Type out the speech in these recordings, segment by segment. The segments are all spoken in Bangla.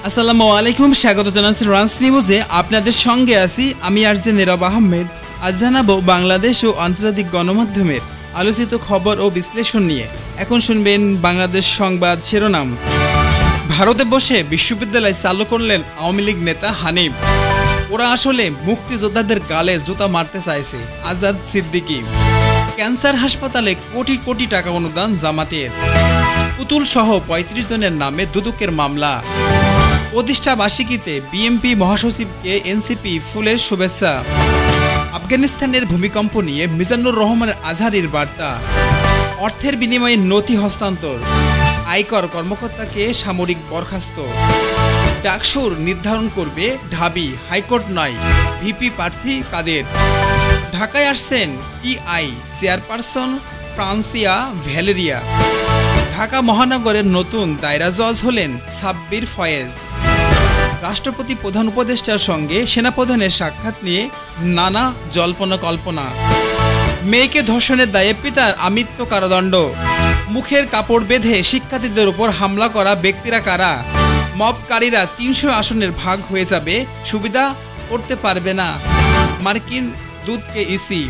আসসালামু আলাইকুম, স্বাগত জানাচ্ছি রান্স নিউজে। আপনাদের সঙ্গে আছি আমি আরজে নীরব আহমেদ। আজ জানাবো বাংলাদেশ ও আন্তর্জাতিক গণমাধ্যমের আলোচিত খবর ও বিশ্লেষণ নিয়ে। এখন শুনবেন বাংলাদেশ সংবাদ শিরোনাম। ভারতে বসে বিশ্ববিদ্যালয় চালু করলেন আওয়ামী লীগ নেতা হানিফ। ওরা আসলে মুক্তিযোদ্ধাদের গালে জুতা মারতে চাইছে, আজাদ সিদ্দিকী। ক্যান্সার হাসপাতালে কোটি কোটি টাকা অনুদান জামাতের। পুতুল সহ ৩৫ জনের নামে দুদকের মামলা। প্রতিষ্ঠা বার্ষিকীতে বিএনপি মহাসচিবকে এনসিপি ফুলের শুভেচ্ছা। আফগানিস্তানের ভূমিকম্প নিয়ে মিজানুর রহমান আজহারীর বার্তা। অর্থের বিনিময়ে নথি হস্তান্তর। আয়কর কর্মকর্তাকে সামরিক বরখাস্ত। ডাকসুর নির্ধারণ করবে ঢাবি, হাইকোর্ট নয়। ভিপি প্রার্থী কাদের। ঢাকায় আসছেন টিআই চেয়ারপারসন ফ্রান্সিয়া ভ্যালেরিয়া। ঢাকা মহানগরের নতুন দায়রা জজ হলেন সাব্বির ফয়েজ। রাষ্ট্রপতি প্রধান উপদেষ্টার সঙ্গে সেনাপ্রধানের সাক্ষাৎ নিয়ে নানা জল্পনা কল্পনা। মেয়েকে ধর্ষণের দায়ে পিতার আমৃত্যু কারাদণ্ড। মুখের কাপড় বেঁধে শিক্ষার্থীদের উপর হামলা করা ব্যক্তিরা কারা? মবকারীরা ৩০০ আসনের ভাগ হয়ে যাবে, সুবিধা করতে পারবে না মার্কিন দূতকে ইসি।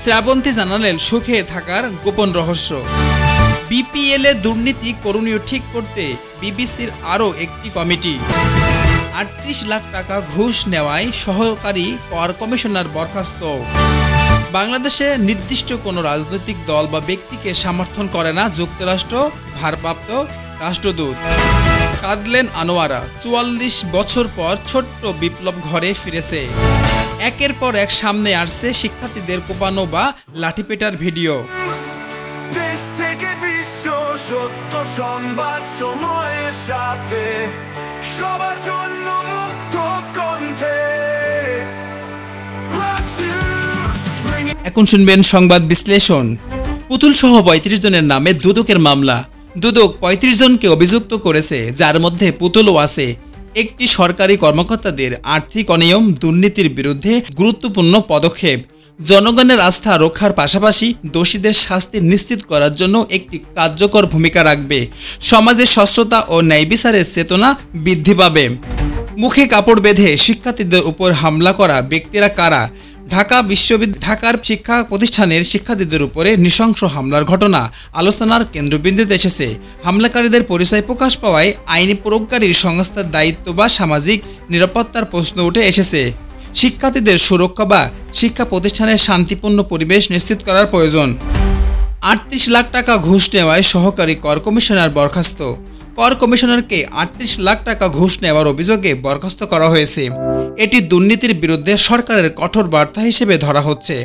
শ্রাবন্তী জানালেন সুখে থাকার গোপন রহস্য। বিপিএল এর দুর্নীতি করণীয় ঠিক করতে বিবিসির আরও একটি কমিটি। ৩৮ লাখ টাকা ঘুষ নেওয়ায় সহকারী কর কমিশনার বরখাস্ত। বাংলাদেশে নির্দিষ্ট কোনো রাজনৈতিক দল বা ব্যক্তিকে সমর্থন করে না যুক্তরাষ্ট্র ভারপ্রাপ্ত রাষ্ট্রদূত। কাঁদলেন আনোয়ারা। ৪৪ বছর পর ছোট্ট বিপ্লব ঘরে ফিরেছে। একের পর এক সামনে আসছে শিক্ষার্থীদের কোপানো বা লাঠিপেটার ভিডিও। দেশ থেকে বিশ্ব সত্য সংবাদ সময়ের সাথে সবার জন্য মুক্ত কণ্ঠে। এখন শুনবেন সংবাদ বিশ্লেষণ। পুতুল সহ ৩৫ জনের নামে দুদকের মামলা। দুদক ৩৫ জনকে অভিযুক্ত করেছে, যার মধ্যে পুতুলও আছে। একটি সরকারি কর্মকর্তাদের আর্থিক অনিয়ম দুর্নীতির বিরুদ্ধে গুরুত্বপূর্ণ পদক্ষেপ। জনগণের আস্থা রক্ষার পাশাপাশি দোষীদের শাস্তি নিশ্চিত করার জন্য একটি কার্যকর ভূমিকা রাখবে। সমাজে স্বচ্ছতা ও ন্যায় বিচারের চেতনা বৃদ্ধি পাবে। মুখে কাপড় বেঁধে শিক্ষার্থীদের উপর হামলা করা ব্যক্তিরা কারা? ঢাকার শিক্ষা প্রতিষ্ঠানের শিক্ষার্থীদের উপরে নৃশংস হামলার ঘটনা আলোচনার কেন্দ্রবিন্দুতে এসেছে। হামলাকারীদের পরিচয় প্রকাশ পাওয়ায় আইনি প্রয়োগকারী সংস্থার দায়িত্ব বা সামাজিক নিরাপত্তার প্রশ্ন উঠে এসেছে। শিক্ষার্থীদের সুরক্ষা বা শিক্ষা প্রতিষ্ঠানের শান্তিপূর্ণ পরিবেশ নিশ্চিত করার প্রয়োজন। ৩৮ লাখ টাকা ঘুষ নেওয়ায় সহকারী কর কমিশনার বরখাস্ত। কর কমিশনারকে ৩৮ লাখ টাকা ঘুষ নেওয়ার অভিযোগে বরখাস্ত করা হয়েছে। এটি দুর্নীতির বিরুদ্ধে সরকারের কঠোর বার্তা হিসেবে ধরা হচ্ছে।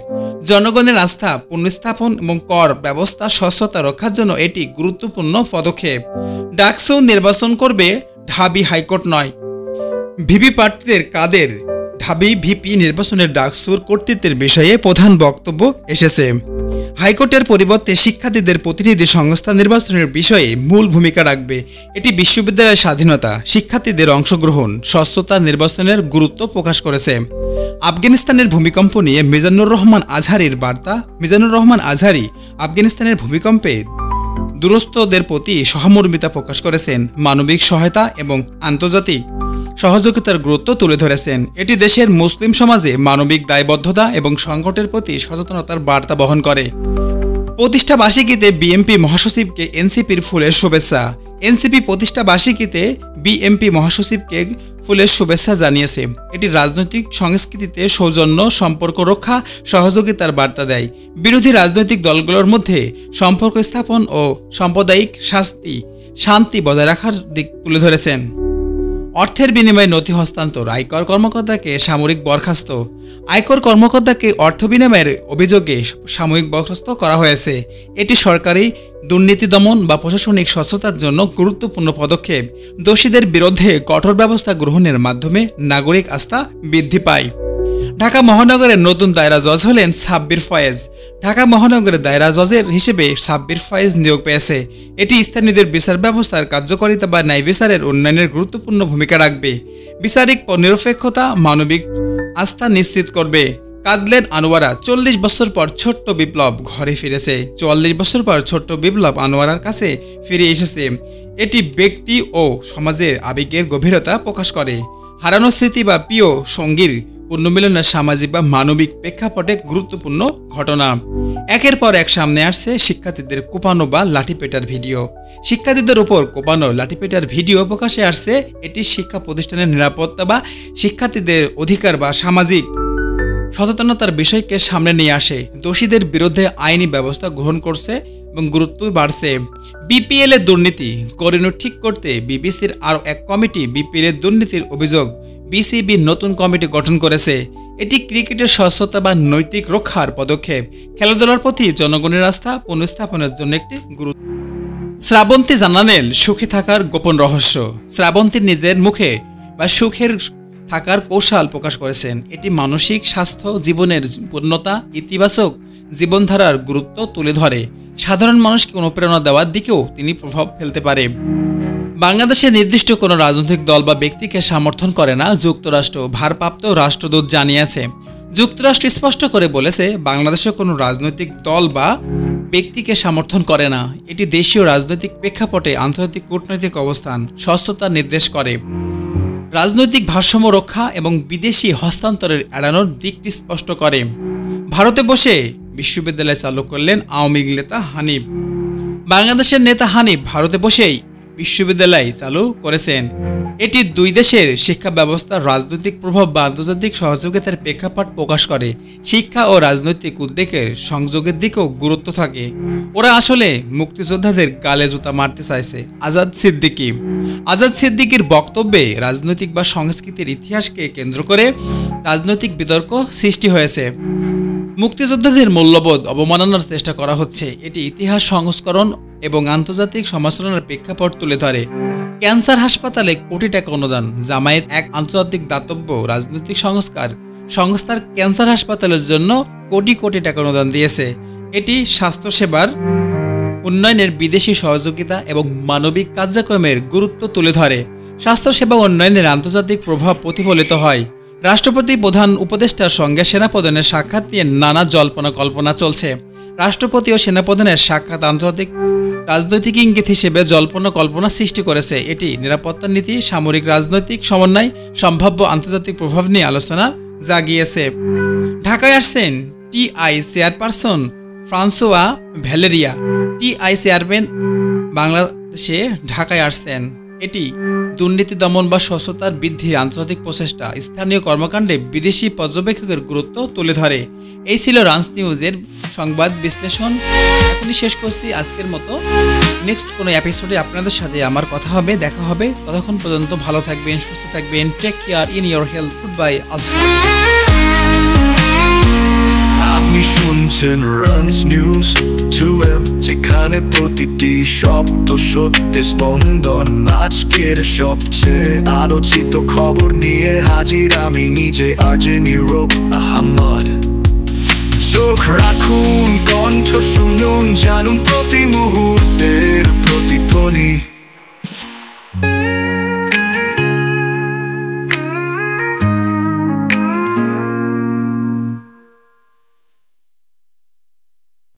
জনগণের আস্থা পুনঃস্থাপন এবং কর ব্যবস্থা স্বচ্ছতা রক্ষার জন্য এটি গুরুত্বপূর্ণ পদক্ষেপ। ডাকসু নির্বাচন করবে ঢাবি, হাইকোর্ট নয়। ভিপি প্রার্থীদের কাদের। ঢাবি ভিপি নির্বাচনের ডাকসুর কর্তৃত্বের বিষয়ে প্রধান বক্তব্য এসেছে। হাইকোর্টের পরিবর্তে শিক্ষার্থীদের প্রতিনিধি সংস্থা নির্বাচনের বিষয়ে মূল ভূমিকা রাখবে। এটি বিশ্ববিদ্যালয়ের স্বাধীনতা, শিক্ষার্থীদের অংশগ্রহণ, স্বচ্ছতা নির্বাচনের গুরুত্ব প্রকাশ করেছে। আফগানিস্তানের ভূমিকম্প নিয়ে মিজানুর রহমান আজহারীর বার্তা। মিজানুর রহমান আজহারী আফগানিস্তানের ভূমিকম্পে দুরস্তদের প্রতি সহমর্মিতা প্রকাশ করেছেন। মানবিক সহায়তা এবং আন্তর্জাতিক সহযোগিতার গুরুত্ব তুলে ধরেছেন। এটি দেশের মুসলিম সমাজে মানবিক দায়বদ্ধতা এবং সংকটের প্রতি সচেতনতার বার্তা বহন করে। প্রতিষ্ঠা বার্ষিকীতে বিএনপি মহাসচিবকে এনসিপির ফুলের শুভেচ্ছা। এনসিপি প্রতিষ্ঠা বার্ষিকীতে বিএনপি মহাসচিবকে ফুলের শুভেচ্ছা জানিয়েছে। এটি রাজনৈতিক সংস্কৃতিতে সৌজন্য, সম্পর্ক রক্ষা, সহযোগিতার বার্তা দেয়। বিরোধী রাজনৈতিক দলগুলোর মধ্যে সম্পর্ক স্থাপন ও সাম্প্রদায়িক শান্তি বজায় রাখার দিক তুলে ধরেছেন। অর্থের বিনিময়ে নথি হস্তান্তর। আয়কর কর্মকর্তাকে সামরিক বরখাস্ত। আয়কর কর্মকর্তাকে অর্থ বিনিময়ের অভিযোগে সাময়িক বরখাস্ত করা হয়েছে। এটি সরকারি দুর্নীতি দমন বা প্রশাসনিক স্বচ্ছতার জন্য গুরুত্বপূর্ণ পদক্ষেপ। দোষীদের বিরুদ্ধে কঠোর ব্যবস্থা গ্রহণের মাধ্যমে নাগরিক আস্থা বৃদ্ধি পায়। ঢাকা মহানগরের নতুন দায়রা জজ হলেন সাব্বির ফয়েজ। ঢাকা মহানগরের দায়রা জজের হিসেবে সাব্বির ফয়েজ নিয়োগ পেয়েছে। এটি স্থানীয়দের বিচার ব্যবস্থার কার্যকারিতা বা ন্যায় বিচারের উন্নয়নের গুরুত্বপূর্ণ ভূমিকা রাখবে। বিচারিক নিরপেক্ষতা, মানবিক আস্থা নিশ্চিত করবে। কাঁদলেন আনোয়ারা। 40 বছর পর ছোট্ট বিপ্লব ঘরে ফিরেছে। 44 বছর পর ছোট্ট বিপ্লব আনোয়ারার কাছে ফিরে এসেছে। এটি ব্যক্তি ও সমাজের আবেগের গভীরতা প্রকাশ করে। হারানো স্মৃতি বা প্রিয় সঙ্গীর পুনর্মিলনের সামাজিক বা মানবিক প্রেক্ষাপটে গুরুত্বপূর্ণ ঘটনা। একের পর এক সামনে আসছে শিক্ষার্থীদের কোপানো বা লাঠিপেটার ভিডিও। শিক্ষার্থীদের উপর কোপানো লাঠিপেটার ভিডিও প্রকাশে আসছে। এটি শিক্ষা প্রতিষ্ঠানের নিরাপত্তা বা শিক্ষার্থীদের অধিকার বা সামাজিক সচেতনতার বিষয়কে সামনে নিয়ে আসে। দোষীদের বিরুদ্ধে আইনি ব্যবস্থা গ্রহণ করছে এবং গুরুত্ব বাড়ছে। বিপিএল এর দুর্নীতি করণীয় ঠিক করতে বিবিসির আরও এক কমিটি বিপিএল এর দুর্নীতির অভিযোগ বিসিবি নতুন কমিটি গঠন করেছে। এটি ক্রিকেটের স্বচ্ছতা বা নৈতিক রক্ষার পদক্ষেপ। খেলাধুলার প্রতি জনগণের আস্থা পুনঃস্থাপনের জন্য একটি গুরুত্ব। শ্রাবন্তী জানালেন সুখে থাকার গোপন রহস্য। শ্রাবন্তী নিজের মুখে বা সুখের থাকার কৌশল প্রকাশ করেছেন। এটি মানসিক স্বাস্থ্য, জীবনের পূর্ণতা, ইতিবাচক জীবনধারার গুরুত্ব তুলে ধরে। সাধারণ মানুষকে অনুপ্রেরণা দেওয়ার দিকেও তিনি প্রভাব ফেলতে পারে। বাংলাদেশে নির্দিষ্ট কোনো রাজনৈতিক দল বা ব্যক্তিকে সমর্থন করে না যুক্তরাষ্ট্র, ভারপ্রাপ্ত রাষ্ট্রদূত জানিয়েছে। যুক্তরাষ্ট্র স্পষ্ট করে বলেছে বাংলাদেশে কোনো রাজনৈতিক দল বা ব্যক্তিকে সমর্থন করে না। এটি দেশীয় রাজনৈতিক প্রেক্ষাপটে আন্তর্জাতিক কূটনৈতিক অবস্থান স্বচ্ছতা নির্দেশ করে। রাজনৈতিক ভারসাম্য রক্ষা এবং বিদেশি হস্তান্তরের এড়ানোর দিকটি স্পষ্ট করে। ভারতে বসে বিশ্ববিদ্যালয় চালু করলেন আওয়ামী লীগ নেতা হানিফ। বাংলাদেশের নেতা হানিফ ভারতে বসেই বিশ্ববিদ্যালয় চালু করেছেন। এটি দুই দেশের শিক্ষা ব্যবস্থার রাজনৈতিক প্রভাব বা আন্তর্জাতিক সহযোগিতার প্রেক্ষাপট প্রকাশ করে। শিক্ষা ও রাজনৈতিক উদ্যোগের সংযোগের দিকেও গুরুত্ব থাকে। ওরা আসলে মুক্তিযোদ্ধাদের গালে জুতা মারতে চাইছে। আজাদ সিদ্দিকীর বক্তব্যে রাজনৈতিক বা সংস্কৃতির ইতিহাসকে কেন্দ্র করে রাজনৈতিক বিতর্ক সৃষ্টি হয়েছে। মুক্তিযোদ্ধাদের মূল্যবোধ অবমাননার চেষ্টা করা হচ্ছে। এটি ইতিহাস সংস্করণ এবং আন্তর্জাতিক সমালোচনার প্রেক্ষাপট তুলে ধরে। ক্যান্সার হাসপাতালে কোটি টাকা অনুদান। জামায়াত এক আন্তর্জাতিক দাতব্য রাজনৈতিক সংস্থার ক্যান্সার হাসপাতালের জন্য কোটি কোটি টাকা অনুদান দিয়েছে। এটি স্বাস্থ্যসেবার উন্নয়নের বিদেশি সহযোগিতা এবং মানবিক কার্যক্রমের গুরুত্ব তুলে ধরে। স্বাস্থ্যসেবা উন্নয়নের আন্তর্জাতিক প্রভাব প্রতিফলিত হয়। রাষ্ট্রপতি প্রধান উপদেষ্টার সঙ্গে সেনাপ্রধানের সাক্ষাৎ নিয়ে নানা জল্পনা কল্পনা চলছে। রাষ্ট্রপতি ও সেনাপ্রধানের সাক্ষাৎ আন্তর্জাতিক রাজনৈতিক ইঙ্গিত হিসেবে জল্পনা কল্পনা সৃষ্টি করেছে। এটি নিরাপত্তা নীতি, সামরিক রাজনৈতিক সমন্বয়, সম্ভাব্য আন্তর্জাতিক প্রভাব নিয়ে আলোচনা জাগিয়েছে। ঢাকায় আসছেন TI chairperson Francois Valerian. TI chairman বাংলাদেশে ঢাকায় আসছেন। এটি দুর্নীতি দমন বা স্বচ্ছতার বৃদ্ধির আন্তর্জাতিক প্রচেষ্টা। স্থানীয় কর্মকাণ্ডে বিদেশি পর্যবেক্ষকের গুরুত্ব তুলে ধরে। এই ছিল রাঞ্চ নিউজের সংবাদ বিশ্লেষণ। এখনই শেষ করছি আজকের মতো। নেক্সট কোনো এপিসোডে আপনাদের সাথে আমার কথা হবে, দেখা হবে। ততক্ষণ পর্যন্ত ভালো থাকবেন, সুস্থ থাকবেন। Take care in your health. Good bye. আপনি শুনছেন রাঞ্চ নিউজ 2M, যেখানে প্রতিটি শব্দ সত্যের স্পন্দন। আজকের সবচেয়ে আলোচিত খবর নিয়ে হাজির আমি নিজে, আরজে নীরব আহমদ। চোখ রাখুন, কণ্ঠ শুনুন, জানুন প্রতি মুহূর্তের প্রতিধ্বনি।